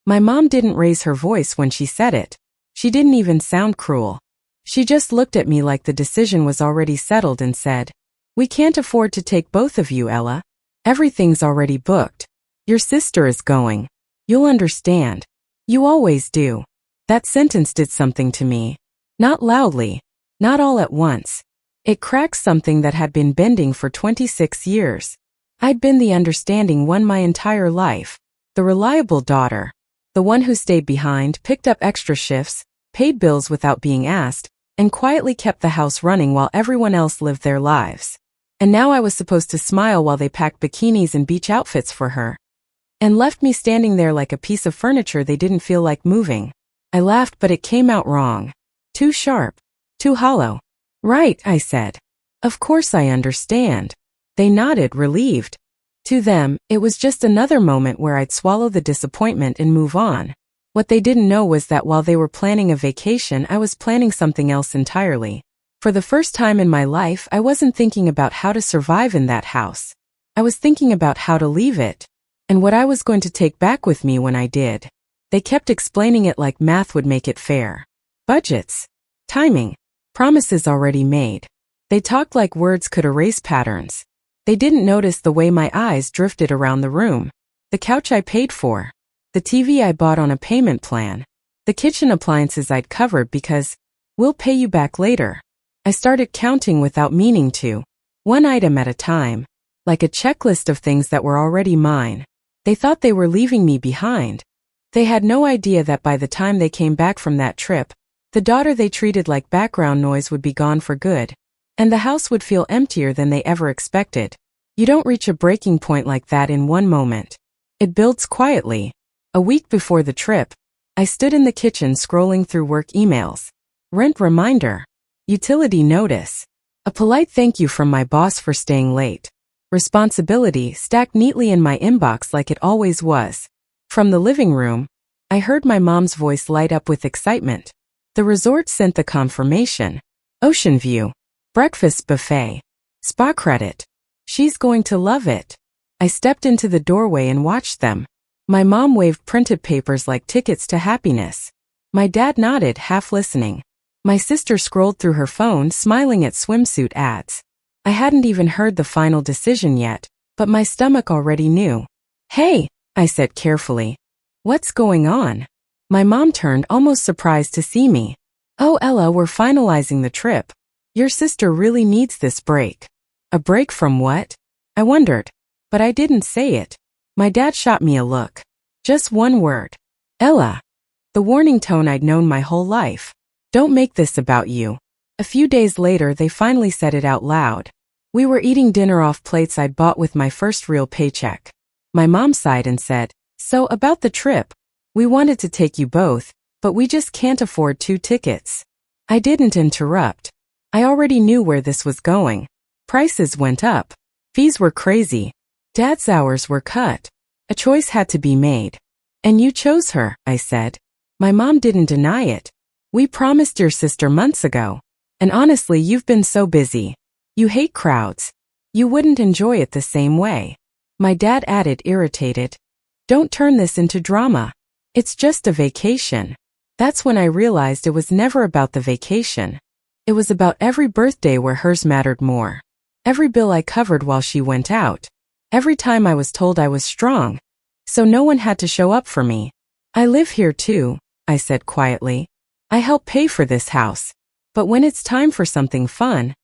My mom didn't raise her voice when she said it. She didn't even sound cruel. She just looked at me like the decision was already settled and said, "We can't afford to take both of you, Ella. Everything's already booked. Your sister is going. You'll understand. You always do." That sentence did something to me. Not loudly, not all at once. It cracked something that had been bending for 26 years. I'd been the understanding one my entire life. The reliable daughter. The one who stayed behind, picked up extra shifts, paid bills without being asked, and quietly kept the house running while everyone else lived their lives. And now I was supposed to smile while they packed bikinis and beach outfits for her. And left me standing there like a piece of furniture they didn't feel like moving. I laughed, but it came out wrong. Too sharp. Too hollow. "Right," I said. "Of course I understand." They nodded, relieved. To them, it was just another moment where I'd swallow the disappointment and move on. What they didn't know was that while they were planning a vacation, I was planning something else entirely. For the first time in my life, I wasn't thinking about how to survive in that house. I was thinking about how to leave it, and what I was going to take back with me when I did. They kept explaining it like math would make it fair. Budgets. Timing. Promises already made. They talked like words could erase patterns. They didn't notice the way my eyes drifted around the room. The couch I paid for. The TV I bought on a payment plan. The kitchen appliances I'd covered because, "We'll pay you back later." I started counting without meaning to. One item at a time. Like a checklist of things that were already mine. They thought they were leaving me behind. They had no idea that by the time they came back from that trip, the daughter they treated like background noise would be gone for good, and the house would feel emptier than they ever expected. You don't reach a breaking point like that in one moment. It builds quietly. A week before the trip, I stood in the kitchen scrolling through work emails. Rent reminder. Utility notice. A polite thank you from my boss for staying late. Responsibility stacked neatly in my inbox like it always was. From the living room, I heard my mom's voice light up with excitement. The resort sent the confirmation. Ocean view. Breakfast buffet. Spa credit. She's going to love it. I stepped into the doorway and watched them. My mom waved printed papers like tickets to happiness. My dad nodded, half listening. My sister scrolled through her phone, smiling at swimsuit ads. I hadn't even heard the final decision yet, but my stomach already knew. "Hey," I said carefully. "What's going on?" My mom turned, almost surprised to see me. "Oh, Ella, we're finalizing the trip. Your sister really needs this break." A break from what? I wondered, but I didn't say it. My dad shot me a look. Just one word. "Ella." The warning tone I'd known my whole life. "Don't make this about you." A few days later, they finally said it out loud. We were eating dinner off plates I'd bought with my first real paycheck. My mom sighed and said, "So, about the trip. We wanted to take you both, but we just can't afford 2 tickets." I didn't interrupt. I already knew where this was going. Prices went up. Fees were crazy. Dad's hours were cut. A choice had to be made. "And you chose her," I said. My mom didn't deny it. "We promised your sister months ago. And honestly, you've been so busy. You hate crowds. You wouldn't enjoy it the same way." My dad added, irritated, "Don't turn this into drama. It's just a vacation." That's when I realized it was never about the vacation. It was about every birthday where hers mattered more. Every bill I covered while she went out. Every time I was told I was strong, so no one had to show up for me. "I live here too," I said quietly. "I help pay for this house. But when it's time for something fun,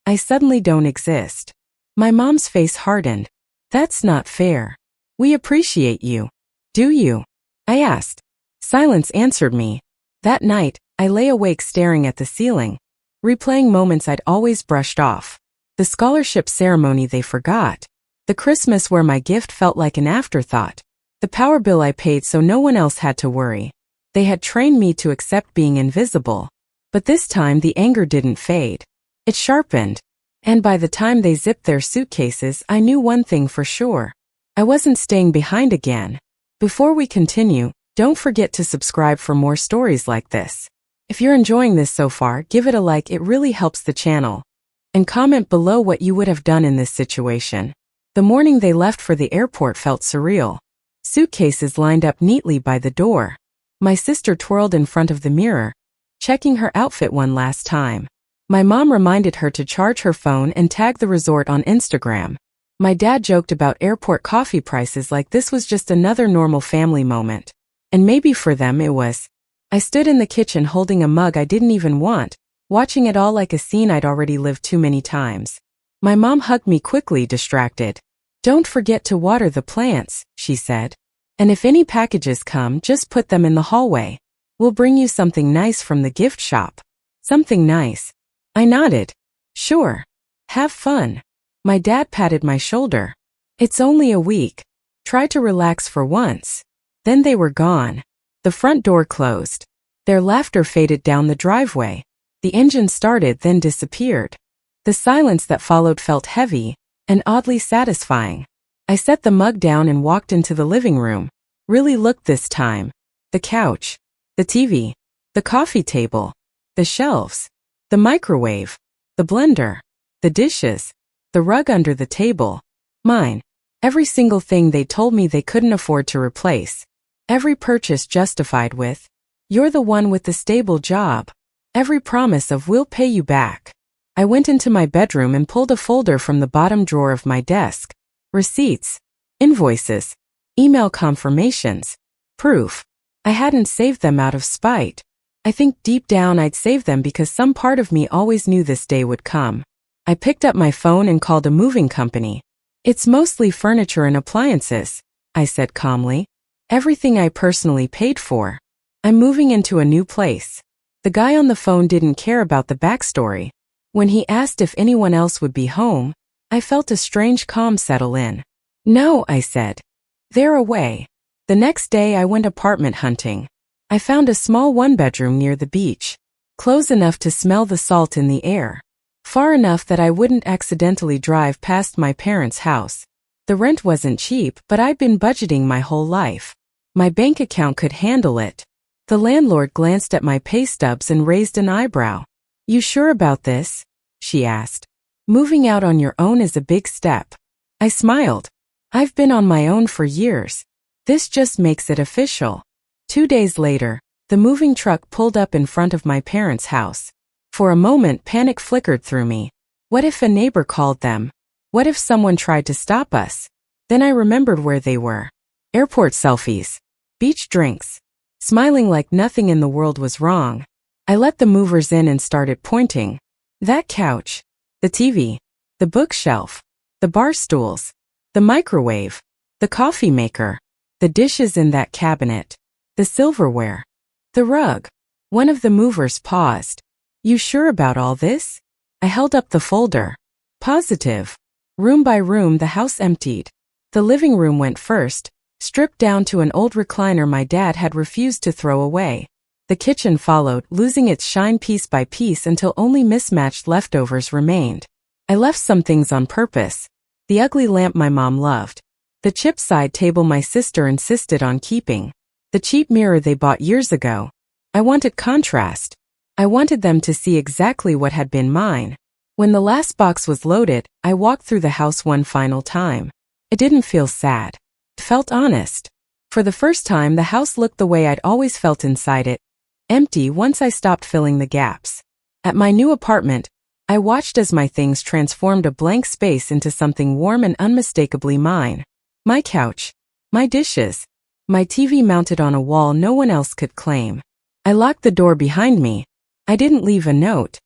I suddenly don't exist." My mom's face hardened. "That's not fair. We appreciate you. Do you?" I asked. Silence answered me. That night, I lay awake staring at the ceiling, replaying moments I'd always brushed off. The scholarship ceremony they forgot. The Christmas where my gift felt like an afterthought. The power bill I paid so no one else had to worry. They had trained me to accept being invisible. But this time the anger didn't fade. It sharpened. And by the time they zipped their suitcases, I knew one thing for sure. I wasn't staying behind again. Before we continue, don't forget to subscribe for more stories like this. If you're enjoying this so far, give it a like, it really helps the channel. And comment below what you would have done in this situation. The morning they left for the airport felt surreal. Suitcases lined up neatly by the door. My sister twirled in front of the mirror, checking her outfit one last time. My mom reminded her to charge her phone and tag the resort on Instagram. My dad joked about airport coffee prices like this was just another normal family moment. And maybe for them it was. I stood in the kitchen holding a mug I didn't even want, watching it all like a scene I'd already lived too many times. My mom hugged me quickly, distracted. "Don't forget to water the plants," she said. "And if any packages come, just put them in the hallway. We'll bring you something nice from the gift shop." Something nice. I nodded. "Sure. Have fun." My dad patted my shoulder. "It's only a week. Try to relax for once." Then they were gone. The front door closed. Their laughter faded down the driveway. The engine started, then disappeared. The silence that followed felt heavy and oddly satisfying. I set the mug down and walked into the living room. Really looked this time. The couch, the TV, the coffee table, the shelves, the microwave, the blender, the dishes, the rug under the table. Mine. Every single thing they told me they couldn't afford to replace. Every purchase justified with, "You're the one with the stable job." Every promise of "we'll pay you back." I went into my bedroom and pulled a folder from the bottom drawer of my desk. Receipts, invoices, email confirmations, proof. I hadn't saved them out of spite. I think deep down I'd saved them because some part of me always knew this day would come. I picked up my phone and called a moving company. "It's mostly furniture and appliances," I said calmly. "Everything I personally paid for. I'm moving into a new place." The guy on the phone didn't care about the backstory. When he asked if anyone else would be home, I felt a strange calm settle in. "No," I said. "They're away." The next day I went apartment hunting. I found a small one-bedroom near the beach. Close enough to smell the salt in the air. Far enough that I wouldn't accidentally drive past my parents' house. The rent wasn't cheap, but I'd been budgeting my whole life. My bank account could handle it. The landlord glanced at my pay stubs and raised an eyebrow. "You sure about this?" she asked. "Moving out on your own is a big step." I smiled. "I've been on my own for years. This just makes it official." 2 days later, the moving truck pulled up in front of my parents' house. For a moment, panic flickered through me. What if a neighbor called them? What if someone tried to stop us? Then I remembered where they were. Airport selfies. Beach drinks. Smiling like nothing in the world was wrong. I let the movers in and started pointing. That couch. The TV. The bookshelf. The bar stools. The microwave. The coffee maker. The dishes in that cabinet. The silverware. The rug. One of the movers paused. "You sure about all this?" I held up the folder. "Positive." Room by room the house emptied. The living room went first, stripped down to an old recliner my dad had refused to throw away. The kitchen followed, losing its shine piece by piece until only mismatched leftovers remained. I left some things on purpose. The ugly lamp my mom loved. The chip side table my sister insisted on keeping. The cheap mirror they bought years ago. I wanted contrast. I wanted them to see exactly what had been mine. When the last box was loaded, I walked through the house one final time. It didn't feel sad. It felt honest. For the first time, the house looked the way I'd always felt inside it. Empty once I stopped filling the gaps. At my new apartment, I watched as my things transformed a blank space into something warm and unmistakably mine. My couch. My dishes. My TV mounted on a wall no one else could claim. I locked the door behind me. I didn't leave a note.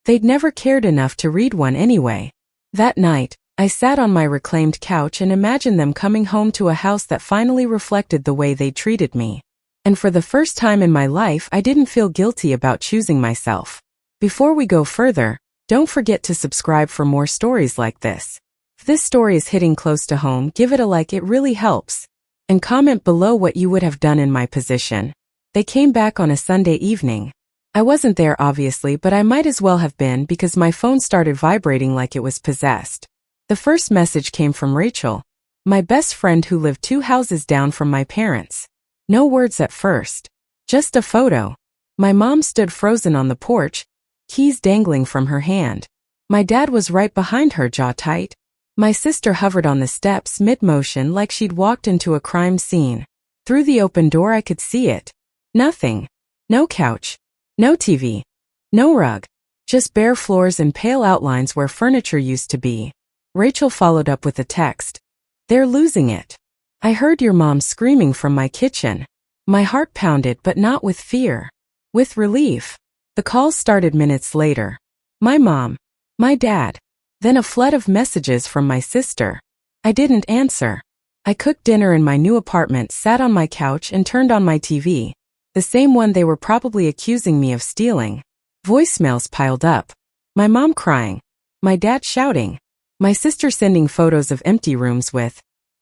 They'd never cared enough to read one anyway. That night, I sat on my reclaimed couch and imagined them coming home to a house that finally reflected the way they treated me. And for the first time in my life, I didn't feel guilty about choosing myself. Before we go further, don't forget to subscribe for more stories like this. If this story is hitting close to home, give it a like, it really helps. And comment below what you would have done in my position. They came back on a Sunday evening. I wasn't there obviously, but I might as well have been because my phone started vibrating like it was possessed. The first message came from Rachel, my best friend who lived 2 houses down from my parents. No words at first. Just a photo. My mom stood frozen on the porch, keys dangling from her hand. My dad was right behind her, jaw tight. My sister hovered on the steps mid-motion like she'd walked into a crime scene. Through the open door I could see it. Nothing. No couch. No TV. No rug. Just bare floors and pale outlines where furniture used to be. Rachel followed up with a text. They're losing it. I heard your mom screaming from my kitchen. My heart pounded, but not with fear. With relief. The call started minutes later. My mom. My dad. Then a flood of messages from my sister. I didn't answer. I cooked dinner in my new apartment, sat on my couch and turned on my TV. The same one they were probably accusing me of stealing. Voicemails piled up. My mom crying. My dad shouting. My sister sending photos of empty rooms with,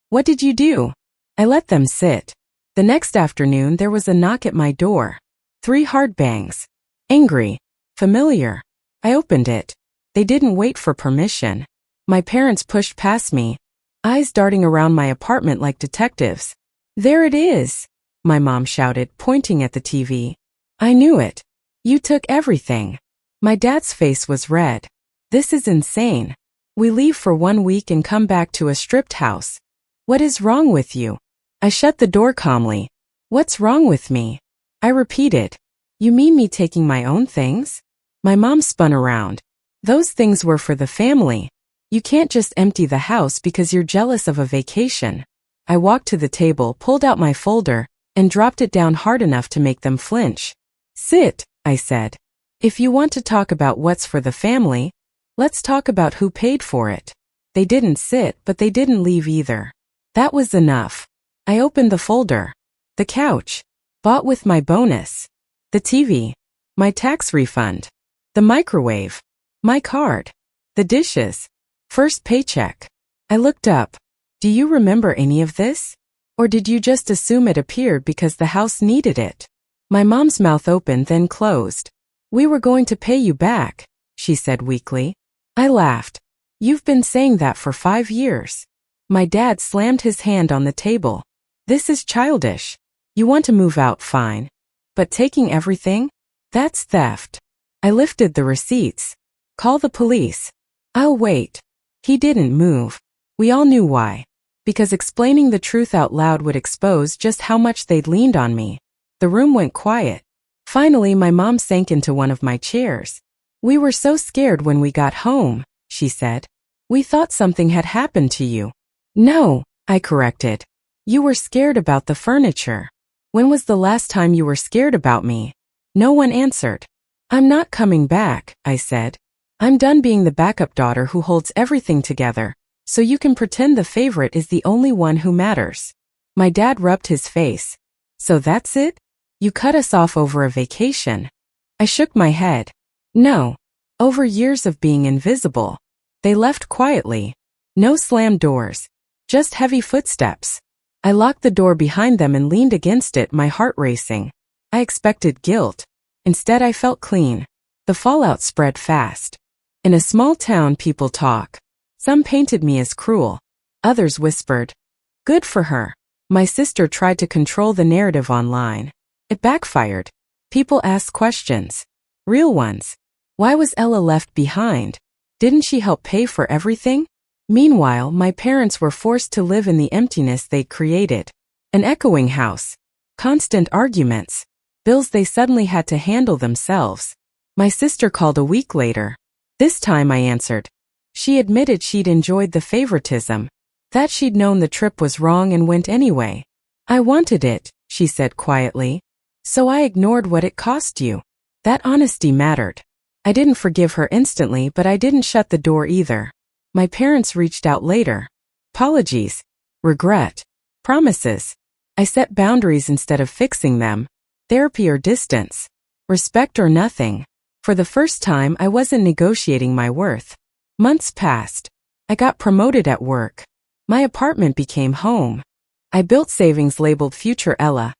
"What did you do?" I let them sit. The next afternoon there was a knock at my door. 3 hard bangs. Angry. Familiar. I opened it. They didn't wait for permission. My parents pushed past me, eyes darting around my apartment like detectives. "There it is," my mom shouted, pointing at the TV. "I knew it. You took everything." My dad's face was red. "This is insane. We leave for 1 week and come back to a stripped house. What is wrong with you?" I shut the door calmly. "What's wrong with me?" I repeated. "You mean me taking my own things?" My mom spun around. "Those things were for the family. You can't just empty the house because you're jealous of a vacation." I walked to the table, pulled out my folder, and dropped it down hard enough to make them flinch. "Sit," I said. "If you want to talk about what's for the family, let's talk about who paid for it." They didn't sit, but they didn't leave either. That was enough. I opened the folder. The couch. Bought with my bonus. The TV. My tax refund. The microwave. My card. The dishes. First paycheck. I looked up. "Do you remember any of this? Or did you just assume it appeared because the house needed it?" My mom's mouth opened then closed. "We were going to pay you back," she said weakly. I laughed. "You've been saying that for 5 years." My dad slammed his hand on the table. "This is childish. You want to move out, fine. But taking everything? That's theft." I lifted the receipts. "Call the police." "I'll wait." He didn't move. We all knew why. Because explaining the truth out loud would expose just how much they'd leaned on me. The room went quiet. Finally, my mom sank into one of my chairs. "We were so scared when we got home," she said. "We thought something had happened to you." "No," I corrected. "You were scared about the furniture." "When was the last time you were scared about me?" No one answered. "I'm not coming back," I said. "I'm done being the backup daughter who holds everything together, so you can pretend the favorite is the only one who matters." My dad rubbed his face. "So that's it? You cut us off over a vacation?" I shook my head. "No. Over years of being invisible." They left quietly. No slammed doors. Just heavy footsteps. I locked the door behind them and leaned against it, my heart racing. I expected guilt. Instead, I felt clean. The fallout spread fast. In a small town, people talk. Some painted me as cruel. Others whispered, "Good for her." My sister tried to control the narrative online. It backfired. People asked questions. Real ones. Why was Ella left behind? Didn't she help pay for everything? Meanwhile, my parents were forced to live in the emptiness they'd created. An echoing house. Constant arguments. Bills they suddenly had to handle themselves. My sister called a week later. This time I answered. She admitted she'd enjoyed the favoritism. That she'd known the trip was wrong and went anyway. "I wanted it," she said quietly. "So I ignored what it cost you." That honesty mattered. I didn't forgive her instantly, but I didn't shut the door either. My parents reached out later. Apologies. Regret. Promises. I set boundaries instead of fixing them. Therapy or distance. Respect or nothing. For the first time, I wasn't negotiating my worth. Months passed. I got promoted at work. My apartment became home. I built savings labeled Future Ella.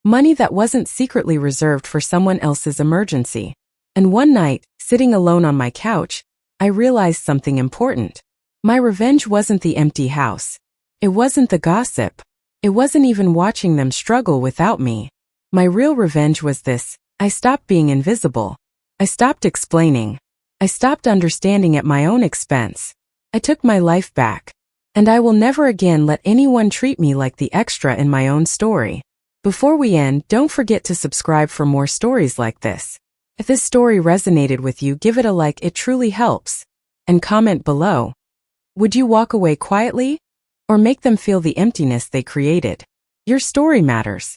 Money that wasn't secretly reserved for someone else's emergency. And one night, sitting alone on my couch, I realized something important. My revenge wasn't the empty house. It wasn't the gossip. It wasn't even watching them struggle without me. My real revenge was this: I stopped being invisible. I stopped explaining. I stopped understanding at my own expense. I took my life back. And I will never again let anyone treat me like the extra in my own story. Before we end, don't forget to subscribe for more stories like this. If this story resonated with you, give it a like, it truly helps. And comment below. Would you walk away quietly? Or make them feel the emptiness they created? Your story matters.